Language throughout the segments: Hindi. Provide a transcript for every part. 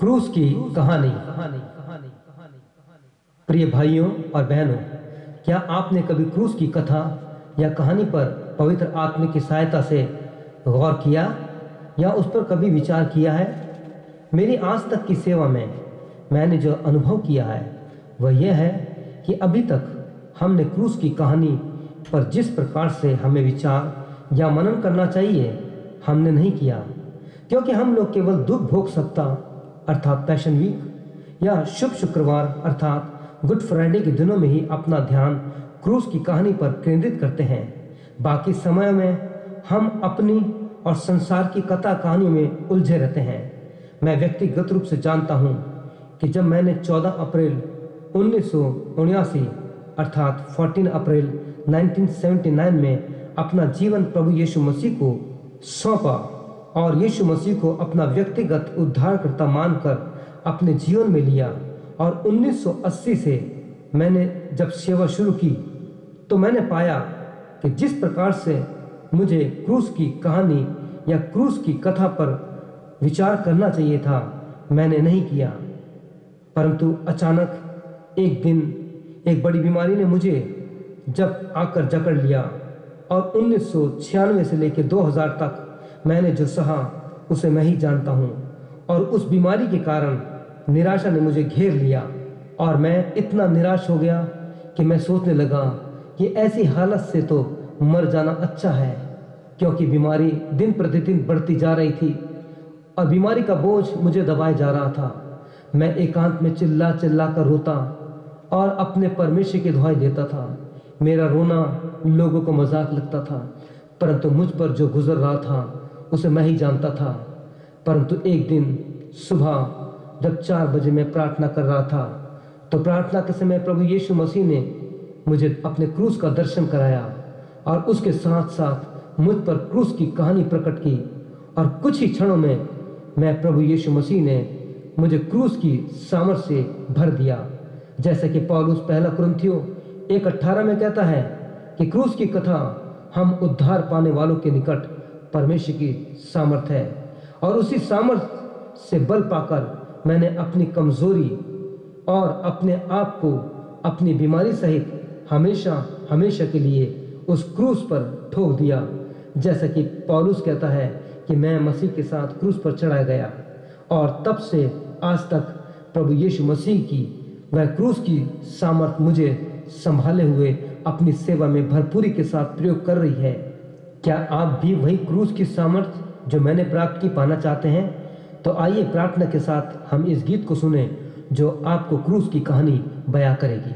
क्रूस की कहानी। प्रिय भाइयों और बहनों, क्या आपने कभी क्रूस की कथा या कहानी पर पवित्र आत्मा की सहायता से गौर किया या उस पर कभी विचार किया है? मेरी आज तक की सेवा में मैंने जो अनुभव किया है वह यह है कि अभी तक हमने क्रूस की कहानी पर जिस प्रकार से हमें विचार या मनन करना चाहिए हमने नहीं किया, क्योंकि हम लोग केवल दुख भोग सप्ताह अर्थात पैशन वीक या शुभ शुक्रवार अर्थात गुड फ्राइडे के दिनों में ही अपना ध्यान क्रूस की कहानी पर केंद्रित करते हैं। बाकी समय में हम अपनी और संसार की कथा कहानियों में उलझे रहते हैं। मैं व्यक्तिगत रूप से जानता हूं कि जब मैंने 14 अप्रैल 1979 अर्थात 14 अप्रैल 1979 में अपना जीवन प्रभु यीशु मसीह को सौंपा और यीशु मसीह को अपना व्यक्तिगत उद्धारकर्ता मानकर अपने जीवन में लिया और 1980 से मैंने जब सेवा शुरू की तो मैंने पाया कि जिस प्रकार से मुझे क्रूस की कहानी या क्रूस की कथा पर विचार करना चाहिए था मैंने नहीं किया। परंतु अचानक एक दिन एक बड़ी बीमारी ने मुझे जब आकर जकड़ लिया और 1996 से लेकर 2000 तक मैंने जो सहा उसे मैं ही जानता हूँ। और उस बीमारी के कारण निराशा ने मुझे घेर लिया और मैं इतना निराश हो गया कि मैं सोचने लगा कि ऐसी हालत से तो मर जाना अच्छा है, क्योंकि बीमारी दिन प्रतिदिन बढ़ती जा रही थी और बीमारी का बोझ मुझे दबाए जा रहा था। मैं एकांत में चिल्ला चिल्ला कर रोता और अपने परमेश्वर की दुहाई देता था। मेरा रोना लोगों को मजाक लगता था, परंतु मुझ पर जो गुजर रहा था उसे मैं ही जानता था। परंतु एक दिन सुबह जब 4 बजे मैं प्रार्थना कर रहा था तो प्रार्थना के समय प्रभु यीशु मसीह ने मुझे अपने क्रूस का दर्शन कराया और उसके साथ साथ मुझ पर क्रूस की कहानी प्रकट की और कुछ ही क्षणों में मैं प्रभु यीशु मसीह ने मुझे क्रूस की सामर्थ से भर दिया। जैसे कि पौलुस पहला कुरिन्थियों 1:18 में कहता है कि क्रूस की कथा हम उद्धार पाने वालों के निकट परमेश्वर की सामर्थ है और उसी सामर्थ से बल पाकर मैंने अपनी कमजोरी और अपने आप को अपनी बीमारी सहित हमेशा हमेशा के लिए उस क्रूस पर ठोक दिया। जैसा कि पौलुस कहता है कि मैं मसीह के साथ क्रूस पर चढ़ाया गया और तब से आज तक प्रभु यीशु मसीह की वह क्रूस की सामर्थ मुझे संभाले हुए अपनी सेवा में भरपूरी के साथ प्रयोग कर रही है। क्या आप भी वही क्रूस की सामर्थ जो मैंने प्राप्त की पाना चाहते हैं? तो आइए प्रार्थना के साथ हम इस गीत को सुने जो आपको क्रूस की कहानी बयां करेगी।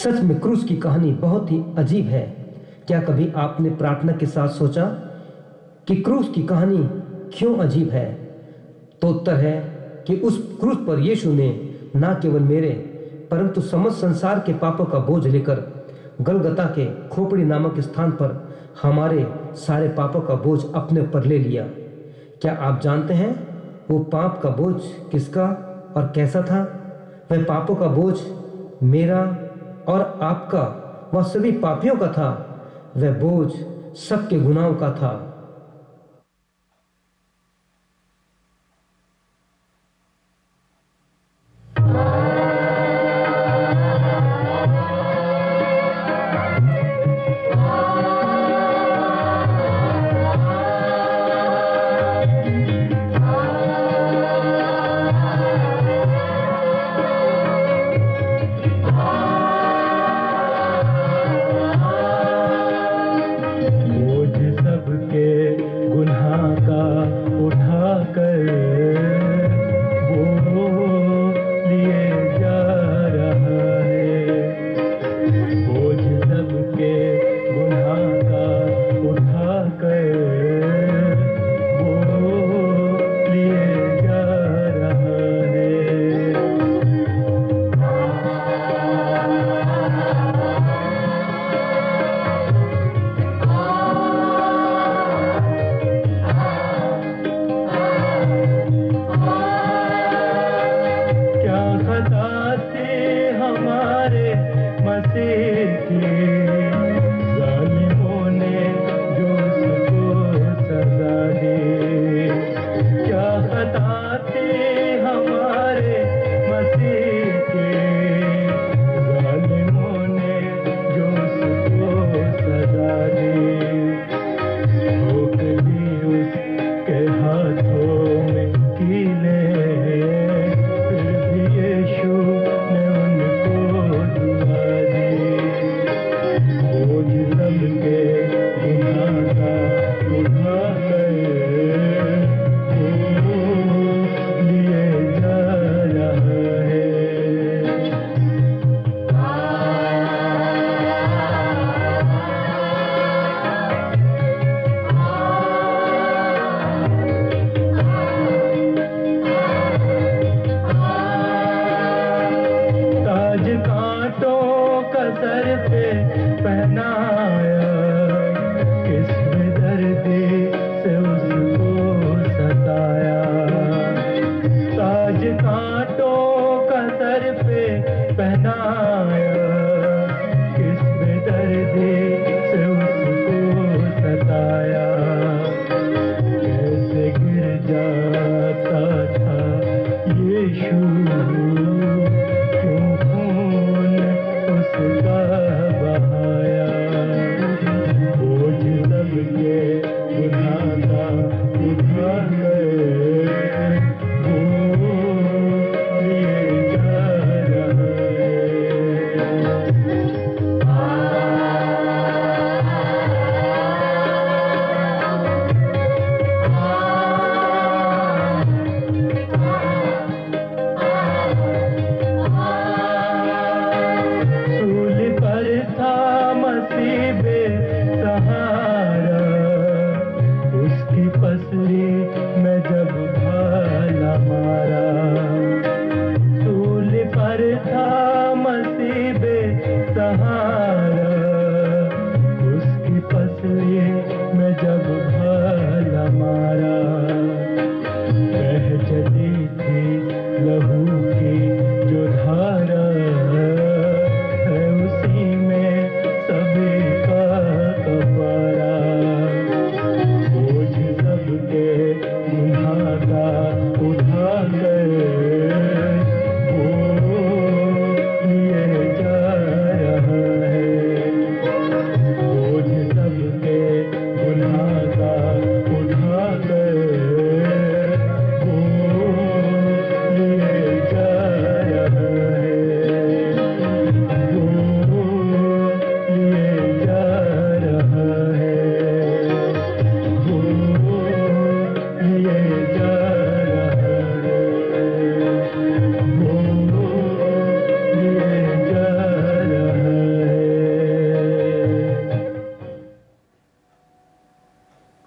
सच में क्रूस की कहानी बहुत ही अजीब है। क्या कभी आपने प्रार्थना के साथ सोचा कि क्रूस की कहानी क्यों अजीब है? तो उत्तर है कि उस क्रूस पर यीशु ने न केवल मेरे परंतु समस्त संसार के पापों का बोझ लेकर गलगता के खोपड़ी नामक स्थान पर हमारे सारे पापों का बोझ अपने ऊपर ले लिया। क्या आप जानते हैं वो पाप का बोझ किसका और कैसा था? वह पापों का बोझ मेरा और आपका, वह सभी पापियों का था। वह बोझ सबके गुनाहों का था।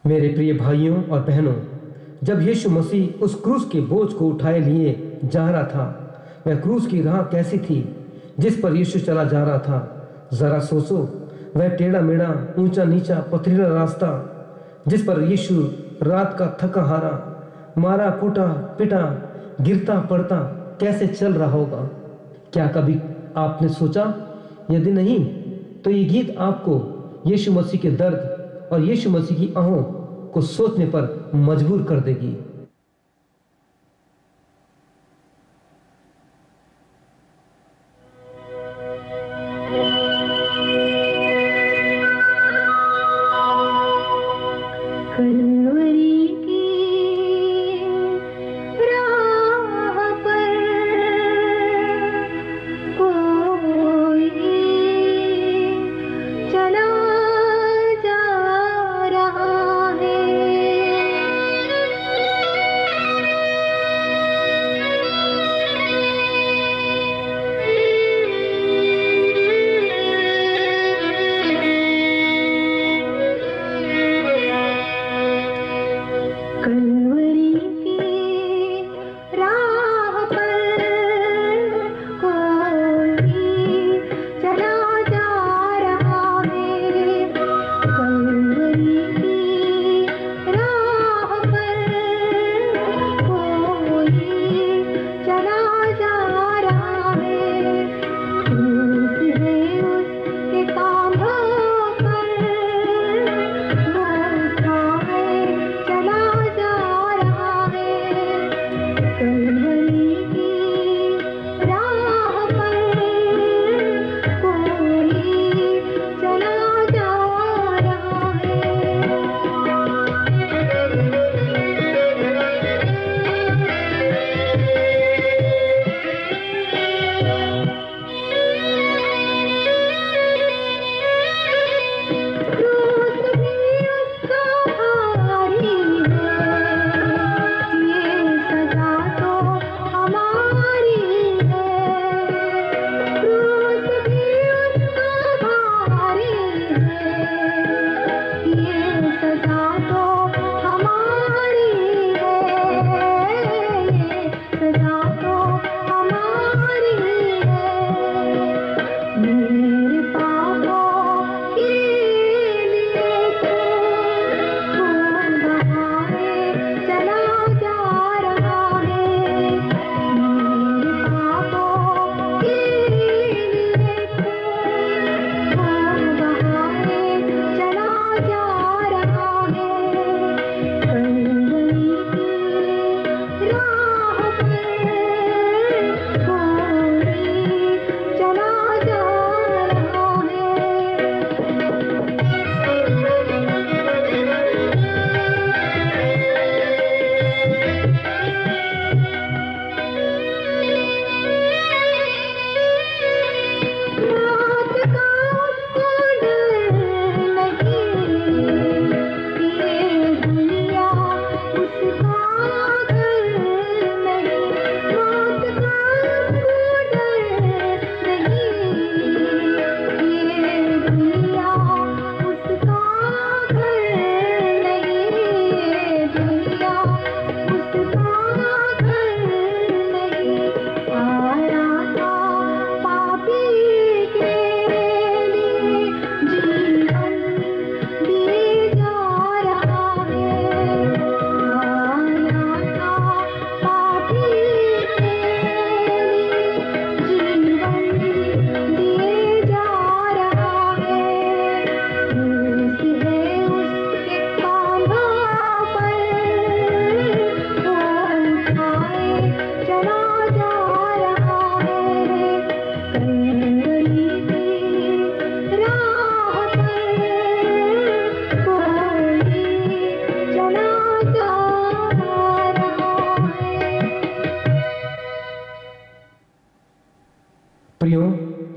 मेरे प्रिय भाइयों और बहनों, जब यीशु मसीह उस क्रूस के बोझ को उठाए लिए जा रहा था, वह क्रूस की राह कैसी थी जिस पर यीशु चला जा रहा था? जरा सोचो, वह टेढ़ा मेढ़ा, ऊंचा नीचा, पथरीला रास्ता जिस पर यीशु रात का थका हारा, मारा कूटा पिटा, गिरता पड़ता कैसे चल रहा होगा? क्या कभी आपने सोचा? यदि नहीं, तो ये गीत आपको यीशु मसीह के दर्द और यीशु मसीह की आहों को सोचने पर मजबूर कर देगी।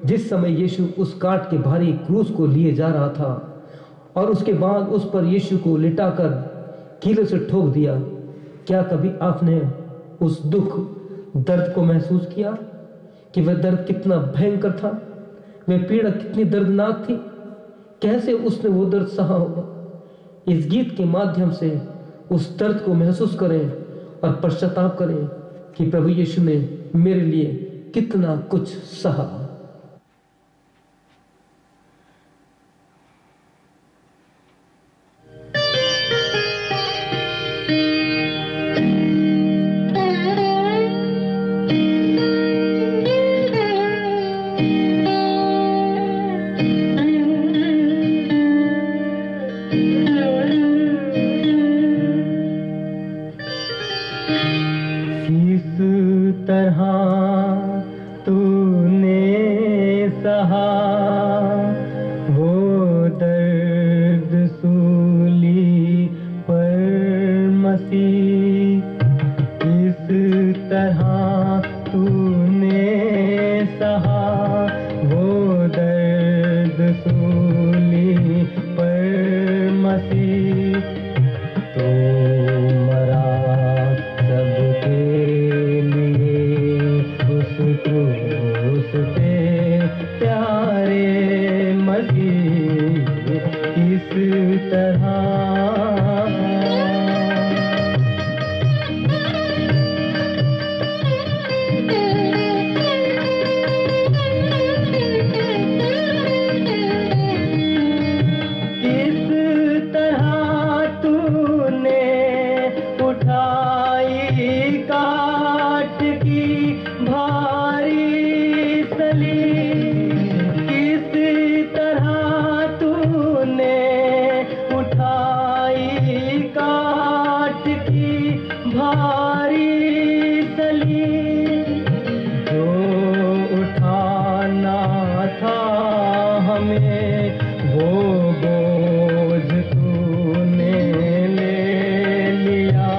जिस समय यीशु उस काट के भारी क्रूस को लिए जा रहा था और उसके बाद उस पर यीशु को लिटाकर कीले से ठोक दिया, क्या कभी आपने उस दुख दर्द को महसूस किया कि वह दर्द कितना भयंकर था, वह पीड़ा कितनी दर्दनाक थी? कैसे उसने वो दर्द सहा होगा? इस गीत के माध्यम से उस दर्द को महसूस करें और पश्चाताप करें कि प्रभु यीशु ने मेरे लिए कितना कुछ सहा। तरह तूने सहा वो दर्द सूली पर मसीह, इस तरह तूने सहा वो दर्द सूली पर मसीह। तो मरा सबके क्रूस पे प्यारे मसीह, इस तरह किस तरह तूने उठाई काट की भारी सलीब, किस तरह तूने उठाई काट की भारी सलीब। जो उठाना था हमें वो बोझ तूने ले लिया,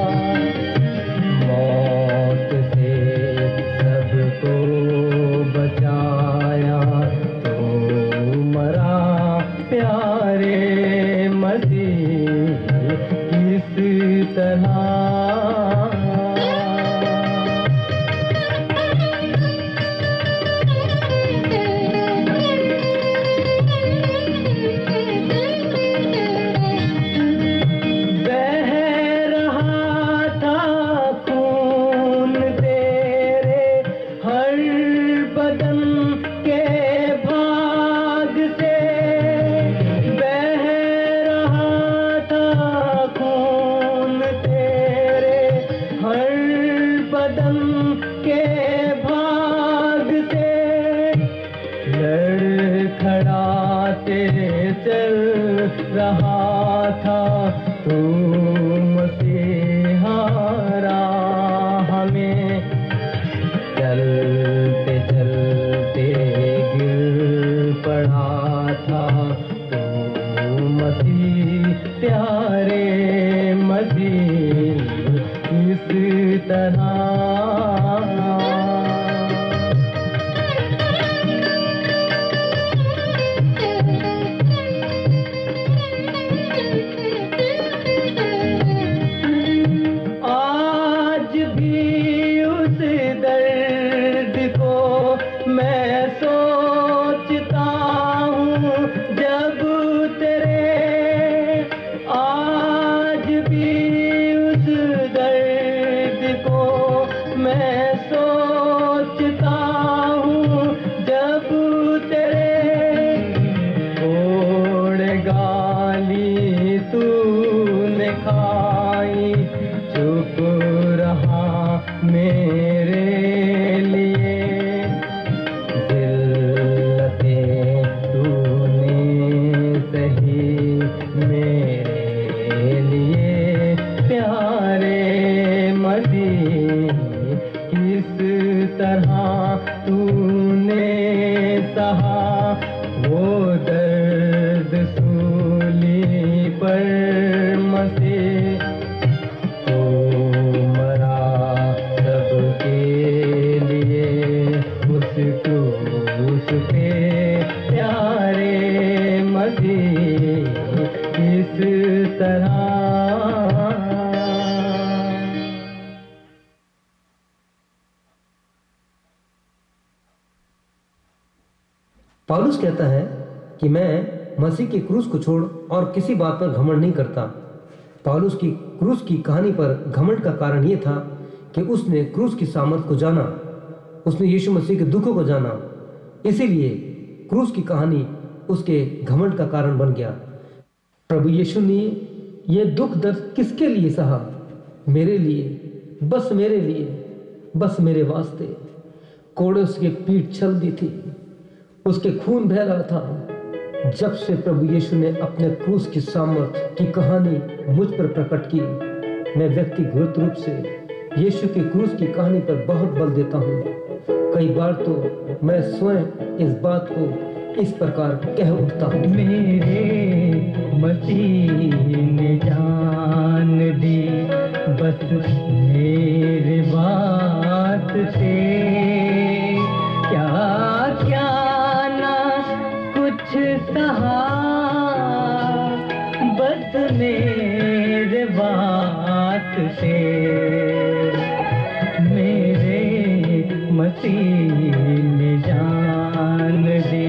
मौत से सबको बचाया। तो मरा प्यारे मसीह, किस तरह लड़खड़ाते चल रहा था तू मसीहा राह में, चलते चलते गिर पड़ा था तू मसीह प्यारे मसीह, इस तरह मैं सोचता हूँ जब तेरे, आज भी उस दर्द को मैं सोचता हूँ जब तेरे। ओढ़ गाली तूने खाई, चुप रहा मेरे लिए, मेरे लिए प्यारे मसीह, किस तरह तूने सहा वो दर्द सूली पर मसीह। तो मरा सबके लिए उस क्रूस पे प्यारे मसीह, किस तरह। पौलुस कहता है कि मैं मसीह के क्रूस को छोड़ और किसी बात पर घमंड नहीं करता। पौलुस की क्रूस की कहानी पर घमंड का कारण यह था कि उसने क्रूस की सामर्थ को जाना, उसने यीशु मसीह के दुखों को जाना, इसीलिए क्रूस की कहानी उसके घमंड का कारण बन गया। प्रभु यीशु ने यह दुख दर्द किसके लिए सहा? मेरे लिए, बस मेरे लिए, बस मेरे वास्ते। कोड़े उसकी पीठ छलती थी, उसके खून बह रहा था। जब से प्रभु यीशु ने अपने क्रूस की सामर्थ की कहानी मुझ पर प्रकट की, मैं व्यक्तिगत रूप से यीशु के क्रूस की कहानी पर बहुत बल देता हूँ। कई बार तो मैं स्वयं इस बात को इस प्रकार कह उठता हूँ, मेरे मसीह ने जान दी बस मेरे बात से, क्या क्या ना कुछ सहा बस मेरे बात से। मेरे मसीह ने जान दी।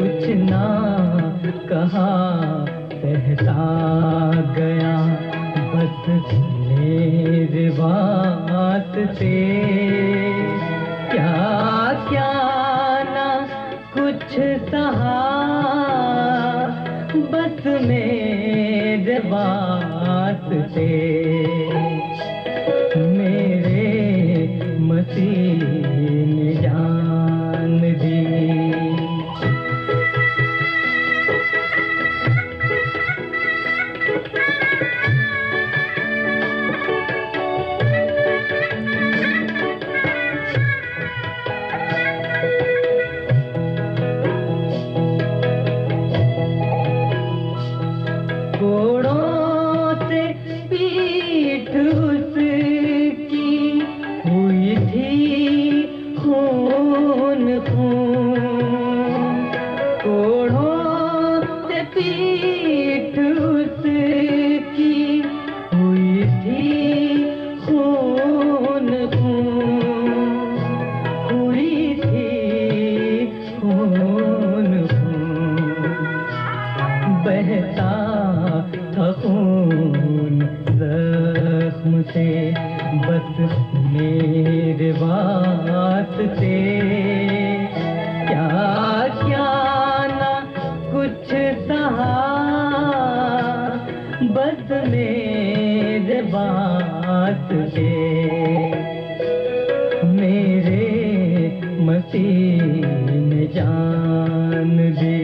कुछ ना कहा सहता गया बस मेरे बात से, क्या क्या ना कुछ सहा बस मेरे बात से। मेरे मसीह ने जान दी। कोड़ों से पीठ उसकी हुई थी खून खून, कोड़ों से पीठ उसकी हुई थी खून खून, हुई थी खून खून। बहता था खून जख्म से बस मेरे वास्ते, क्या क्या ना कुछ सहा बस मेरे वास्ते। मेरे मसीह ने जान दी।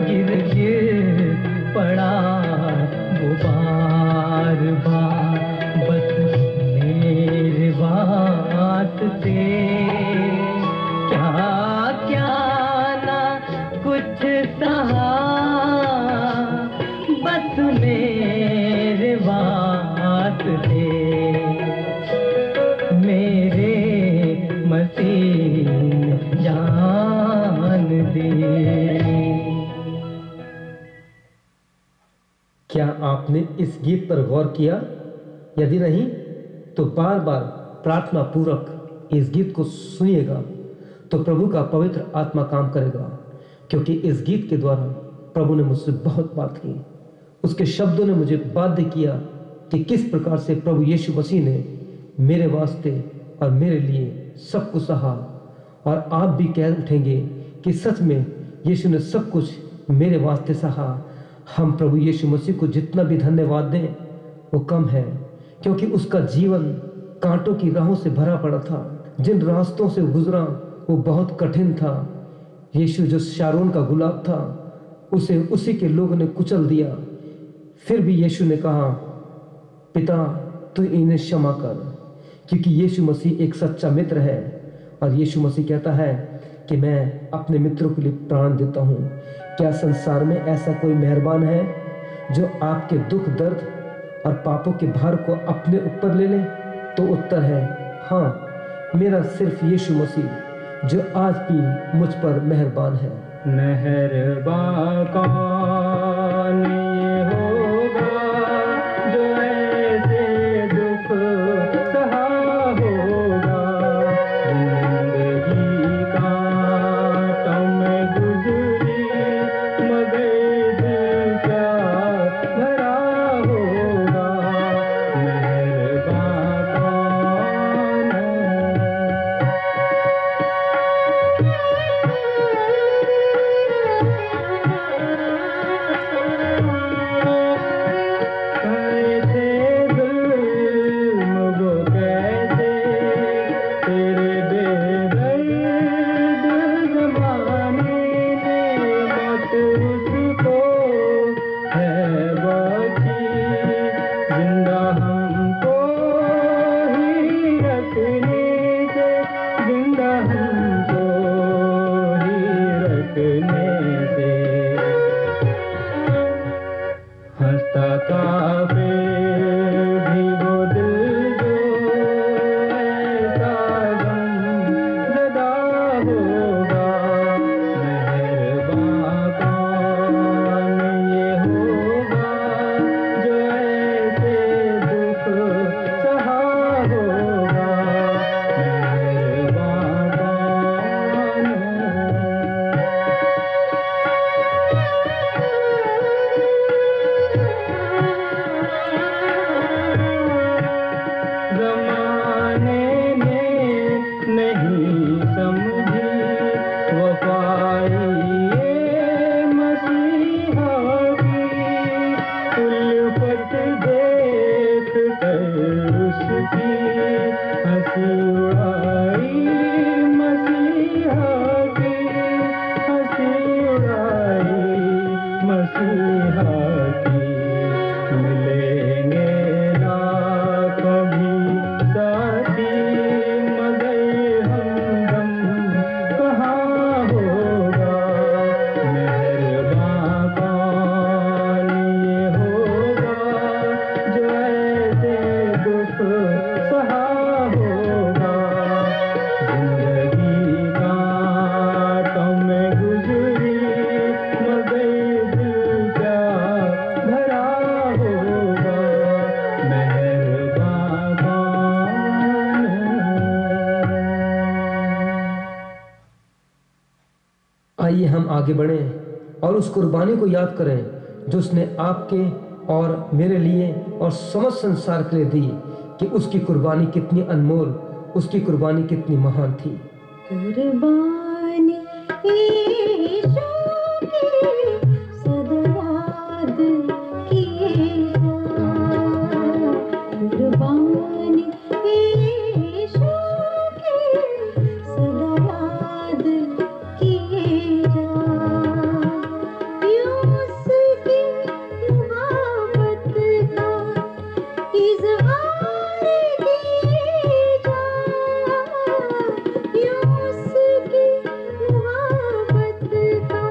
गिर गिर पड़ा वो बार बार बस मेरे वास्ते, क्या क्या ना कुछ सहा बस मेरे वास्ते। मेरे आपने इस गीत पर गौर किया? यदि नहीं तो बार बार प्रार्थना पूर्वक इस गीत को सुनिएगा, तो प्रभु का पवित्र आत्मा काम करेगा। क्योंकि इस गीत के द्वारा प्रभु ने मुझसे बहुत बात की। उसके शब्दों ने मुझे बाध्य किया कि किस प्रकार से प्रभु यीशु मसीह ने मेरे वास्ते और मेरे लिए सब कुछ सहा। और आप भी कह उठेंगे कि सच में यीशु ने सब कुछ मेरे वास्ते सहा। हम प्रभु यीशु मसीह को जितना भी धन्यवाद दें वो कम है, क्योंकि उसका जीवन कांटों की राहों से भरा पड़ा था। जिन रास्तों से गुजरा वो बहुत कठिन था। यीशु जो शारोन का गुलाब था, उसे उसी के लोगों ने कुचल दिया। फिर भी यीशु ने कहा, पिता तू इन्हें क्षमा कर, क्योंकि यीशु मसीह एक सच्चा मित्र है। और यीशु मसीह कहता है कि मैं अपने मित्रों के लिए प्राण देता हूँ। क्या संसार में ऐसा कोई मेहरबान है जो आपके दुख दर्द और पापों के भार को अपने ऊपर ले ले? तो उत्तर है हाँ, मेरा सिर्फ यीशु मसीह, जो आज भी मुझ पर मेहरबान है। मेहरबान कौन ये होगा जो ऐसे दुख सहा होगा। जिंदगी कांटों में गुजरी मगर दिल क्या भरा होगा। मेहरबान कौन कैसे जुल्म वो कैसे तेरे बेदर्द ज़माने ने मौत उसको है बची। जिंदा हमको ही रखने से, जिंदा हमको ही रखने से हंसता काफिर भी वो दिल जो ऐसा गमज़दा होगा। मेहरबान कौन ये होगा जो ऐसे दुख सहा होगा। मेहरबान कौन ज़माने ने नहीं समझी वफ़ाई ये मसीहा की। उल्फत देख कर उसकी हंसी उड़ाई मसीहा की, हंसी उड़ाई मसीहा की। मिलेंगे ना कभी साथी मगर हमदम कहाँ होगा। मेहरबान कौन ये होगा जो ऐसे दुख सहा होगा। जिंदगी कांटों में गुजरी मगर दिल क्या भरा होगा। मेहरबान कौन आइए हम आगे बढ़ें और उस कुर्बानी को याद करें जो उसने आपके और मेरे लिए और समस्त संसार के लिए दी, कि उसकी कुर्बानी कितनी अनमोल, उसकी कुर्बानी कितनी महान थी। कुर्बानी यीशु की सदा याद किए जा। कुर्बानी यीशु की सदा याद किए जा। यूं उसकी मोहब्बत का इज़हार किए जा। यूं उसकी मोहब्बत का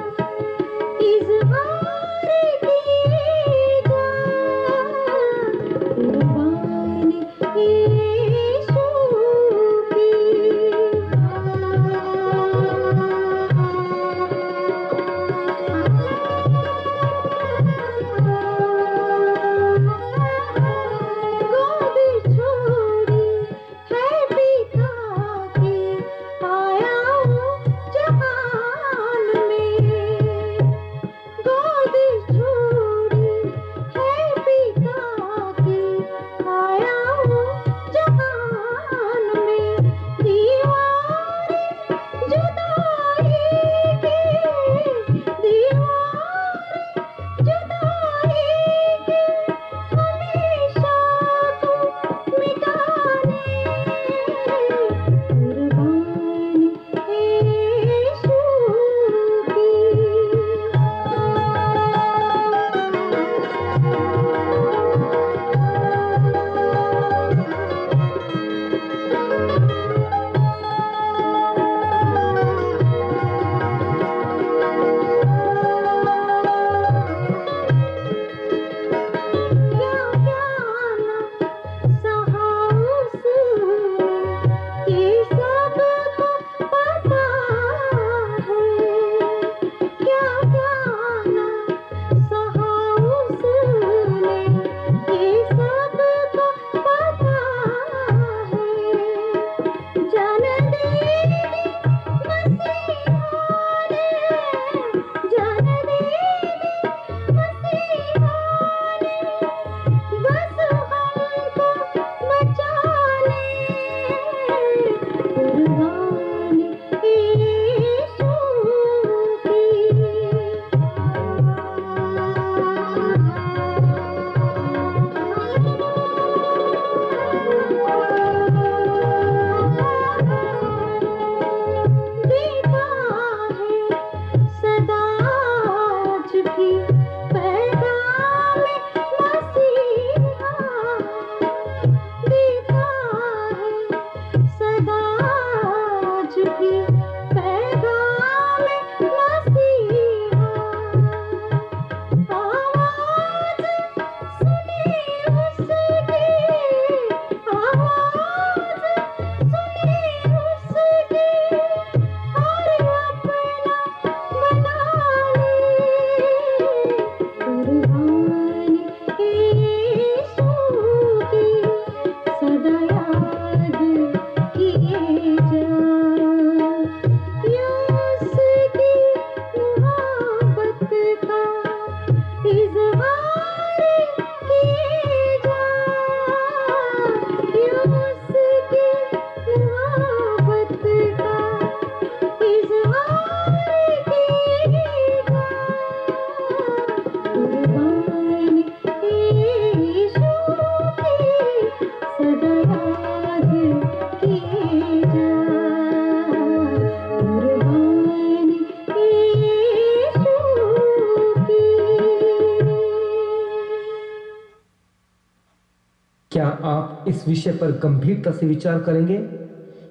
आप इस विषय पर गंभीरता से विचार करेंगे?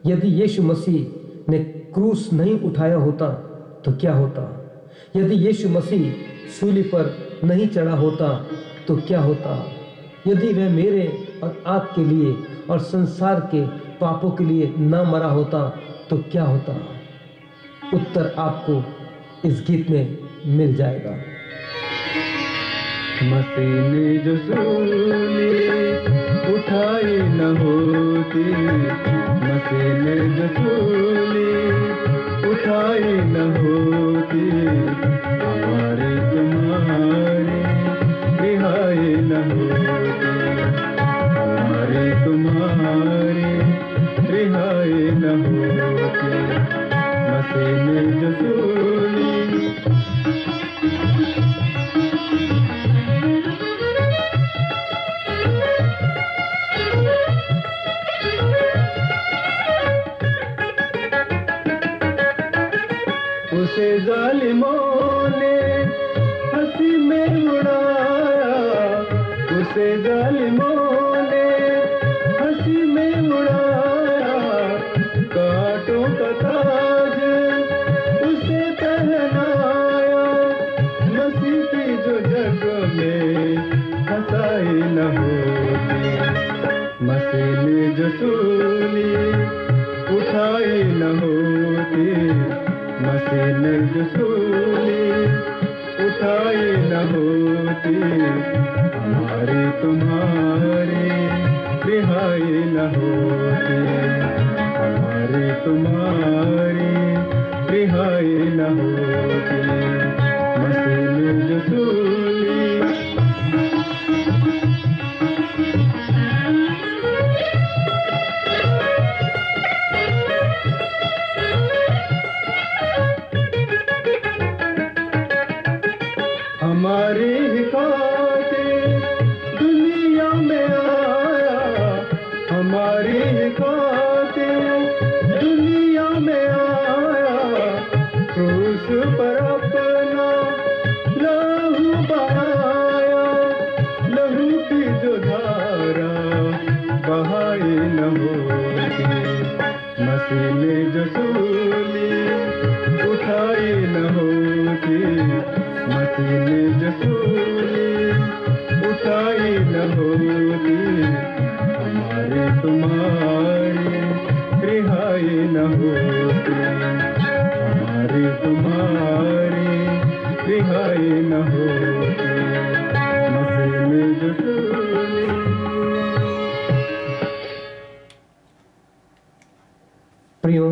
यदि यीशु मसीह ने क्रूस नहीं उठाया होता तो क्या होता? यदि यीशु मसीह सूली पर नहीं चढ़ा होता तो क्या होता? यदि वह मेरे और आपके लिए और संसार के पापों के लिए न मरा होता तो क्या होता? उत्तर आपको इस गीत में मिल जाएगा। मसीह ने जो सूली उठाई न होती, मसीह ने जो सूली उठाई न होती, हमारी तुम्हारी रिहाई न होती, हमारी तुम्हारी रिहाई न होती। मसीह ने जो सूली उसे जालिमों ने हंसी में उड़ाया, उसे जालिमों ने हंसी में उड़ाया, कांटों का ताज उसे पहनाया, मसीह की जो जग में हंसाई न होती, मसीह ने जो सूली उठाई न होती, मसीह ने जो सूली उठाई न होती, हमारी तुम्हारी रिहाई न होती, हमारी तुम्हारी रिहाई न होती। मसीह ने जो सूली हमारी खातिर दुनिया में आया, हमारी खातिर दुनिया में आया, क्रूस पर अपना लहू बहाया, लहू की जो धारा बहाई न होती, मसीह ने जो सूली उठाई न होती, मसीह ने जो सूली उठाई न होती, हमारी तुम्हारी रिहाई न होती, हमारी तुम्हारी रिहाई न होती। मसीह ने जो सूली प्रियो,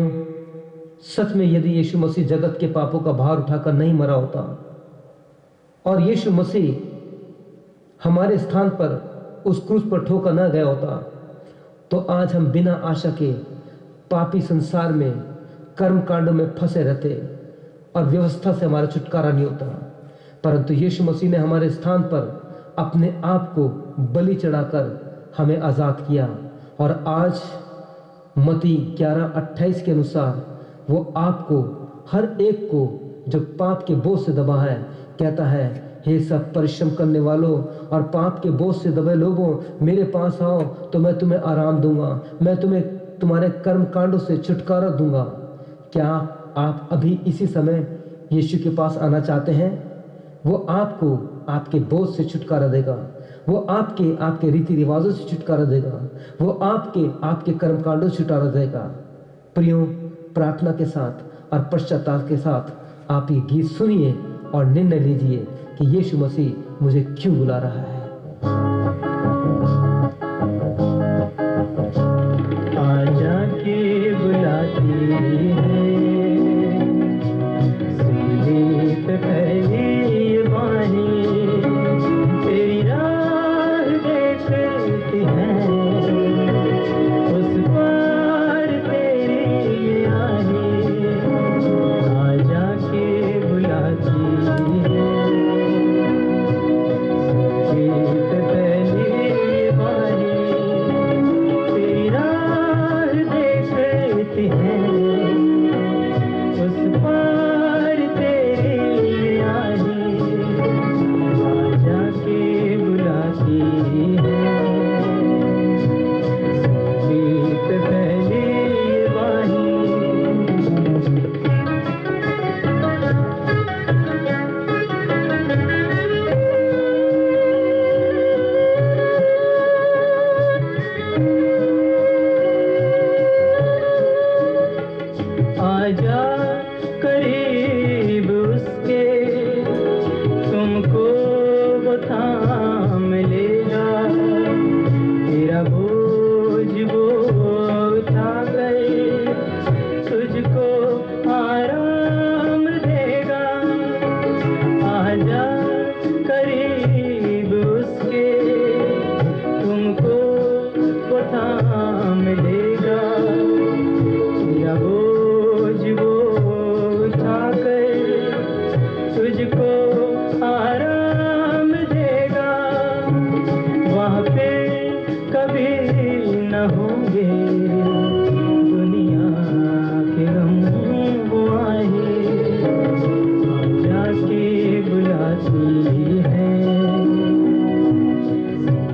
सच में यदि यीशु मसीह जगत के पापों का भार उठाकर नहीं मरा होता और यीशु मसीह हमारे स्थान पर उस क्रूस पर ठोकर न गया होता तो आज हम बिना आशा के पापी संसार में कर्म कांडों में फंसे रहते और व्यवस्था से हमारा छुटकारा नहीं होता। परंतु यीशु मसीह ने हमारे स्थान पर अपने आप को बलि चढ़ाकर हमें आज़ाद किया और आज मत्ती 11:28 के अनुसार वो आपको हर एक को जो पाप के बोझ से दबा है कहता है, हे सब परिश्रम करने वालों और पाप के बोझ से दबे लोगों, मेरे पास आओ तो मैं तुम्हें आराम दूंगा, मैं तुम्हें तुम्हारे कर्म कांडों से छुटकारा दूंगा। क्या आप अभी इसी समय यीशु के पास आना चाहते हैं? वो आपको आपके बोझ से छुटकारा देगा, वो आपके रीति रिवाजों से छुटकारा देगा, वो आपके कर्म कांडों से छुटकारा देगा। प्रियो, प्रार्थना के साथ और पश्चाताप के साथ आप ये गीत सुनिए और निर्णय लीजिए कि यीशु मसीह मुझे क्यों बुला रहा है। आजा के बुलाती है, सूली पे फैली बाहें, तेरी राह देखती हैं, उस पार तेरी आहें, आजा के बुलाती है, सूली आजा करीब उसके, तुमको वो थाम लेगा, तेरा बोझ वो उठा कर तुझको आराम देगा। आजा करीब उसके, तुमको वो थाम लेगा, तेरा बोझ वो उठा कर तुझको आराम देगा। वहाँ पे कभी न होंगे दुनिया के गम, वो आए जाके बुलाती है,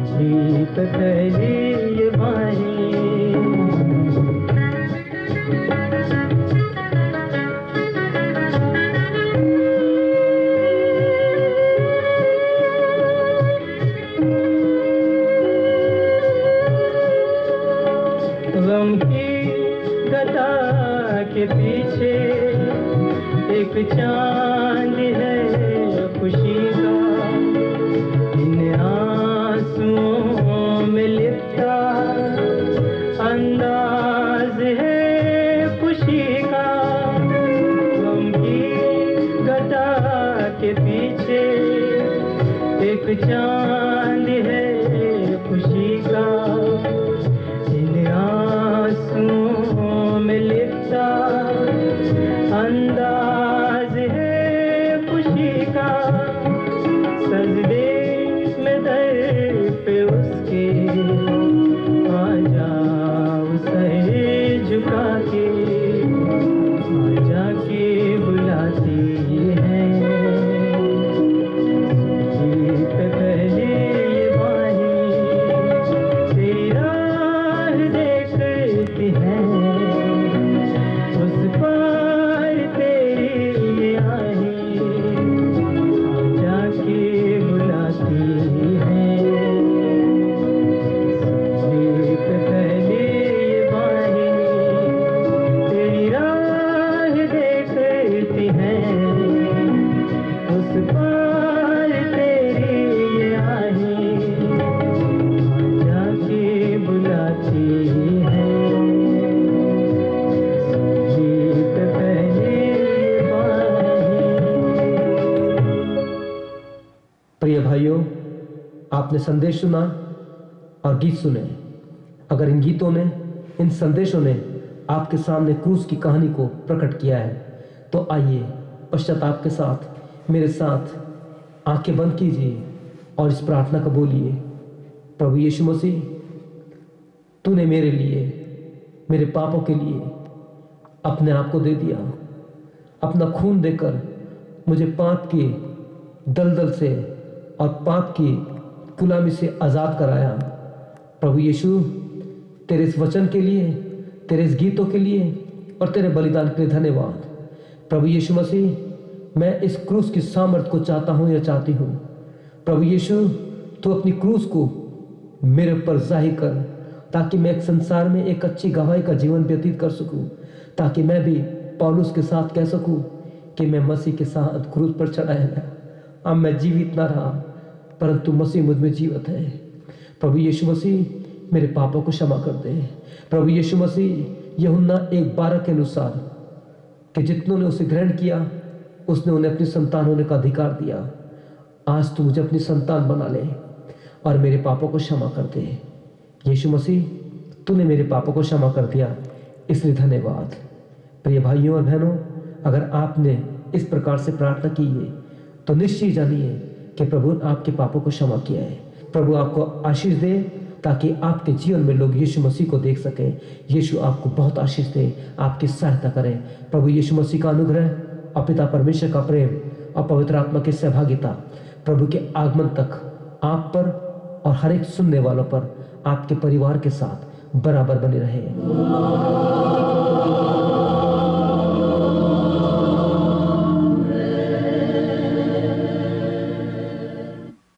जीत फैली ये बाहें। गम की गदा के पीछे एक चांद है खुशी का, इन आंसुओं में लिपटा अंदाज है खुशी का। गम की गदा के पीछे एक चांद है खुशी का, इन आंसुओं में लिपटा अंदाज है खुशी का। सजदे में दर पे उसके आजा उसे झुका के, आजा के बुलाती है, जीत पहले ये बाहें तेरी राह देखती हैं, उस पार तेरी ये आहें आजा के बुलाती हैं, जीत पहले ये बाहें तेरी राह देखती हैं, उस पार तेरी ये आहें आजा के बुलाती हैं, जीत पहले ये बाहें। प्रिय भाइयों, आपने संदेश सुना और गीत सुने। अगर इन गीतों ने, इन संदेशों ने आपके सामने क्रूस की कहानी को प्रकट किया है, तो आइए पश्चाताप के साथ मेरे साथ आंखें बंद कीजिए और इस प्रार्थना को बोलिए। प्रभु यीशु मसीह, तूने मेरे लिए, मेरे पापों के लिए अपने आप को दे दिया, अपना खून देकर मुझे पाप के दलदल से और पाप की गुलामी से आज़ाद कराया। प्रभु यीशु, तेरे इस वचन के लिए, तेरे इस गीतों के लिए और तेरे बलिदान के लिए धन्यवाद। प्रभु यीशु मसीह, मैं इस क्रूस की सामर्थ को चाहता हूँ या चाहती हूँ। प्रभु यीशु, तू अपनी क्रूस को मेरे ऊपर जाहिर कर, ताकि मैं एक संसार में एक अच्छी गवाही का जीवन व्यतीत कर सकूं, ताकि मैं भी पौलुस के साथ कह सकूं कि मैं मसीह के साथ क्रूस पर चढ़ाया गया। अब मैं जीवित न रहा, परंतु मसीह मुझ में जीवित है। प्रभु यीशु मसीह, मेरे पापों को क्षमा कर दे। प्रभु यीशु मसीह, यूहन्ना 1:12 के अनुसार कि जितनों ने उसे ग्रहण किया, उसने उन्हें अपनी संतान होने का अधिकार दिया। आज तू मुझे अपनी संतान बना ले और मेरे पापों को क्षमा कर दे। यीशु मसीह, तूने मेरे पापों को क्षमा कर दिया, इसलिए धन्यवाद। प्रिय भाइयों और बहनों, अगर आपने इस प्रकार से प्रार्थना की है, तो निश्चय जानिए कि प्रभु ने आपके पापों को क्षमा किया है। प्रभु आपको आशीष दे, ताकि आपके जीवन में लोग यीशु मसीह को देख सकें। यीशु आपको बहुत आशीष दे, आपकी सहायता करें। प्रभु यीशु मसीह का अनुग्रह और पिता परमेश्वर का प्रेम और पवित्र आत्मा की सहभागिता प्रभु के आगमन तक आप पर और हर एक सुनने वालों पर, आपके परिवार के साथ बराबर बने रहे।